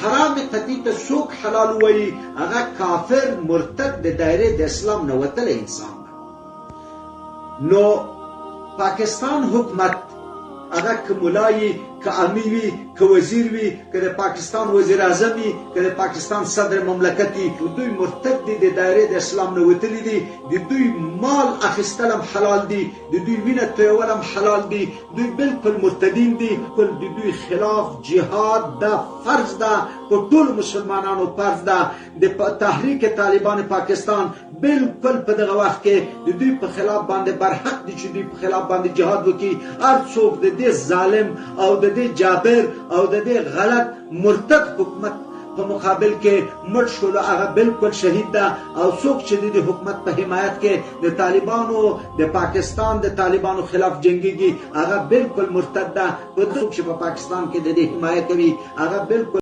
حرام قطعی ته څوک حلال وایي هغه کافر مرتد د دایرې د اسلام نه وتلی انسان ده. نو پاکستان حکومت هغه که ملایي که امیر وي که وزیر وي که د پاکستان وزیر اعظم وي که د پاکستان صدر مملکت وي دوی مرتد دي د دایرې د اسلام نه وتلي دي. د دوی مال اخیستل هم حلال دي د دوی وینه تویول هم حلال دي. دوی بالکل مرتدین دي. د دوی خلاف جهاد ده فرض ده په ټولو مسلمانانو فرض ده. د تحریک طالبان پاکستان بالکل په دغه وخت کې د دوی په خلاف باندې برحق دي چې دوی په خلاف باندې جهاد وکړي. هر څوک د دې ظالم او د دې جابر او د دې غلط مرتد حکومت په مقابل کې مړ شول هغه بالکل شهید ده. او څوک چې د حکومت په حمایت کې د طالبانو د پاکستان د طالبانو خلاف جنگيږي هغه بالکل مرتد ده. څوک چې په پاکستان کې د دې حمایت کوي هغه بالکل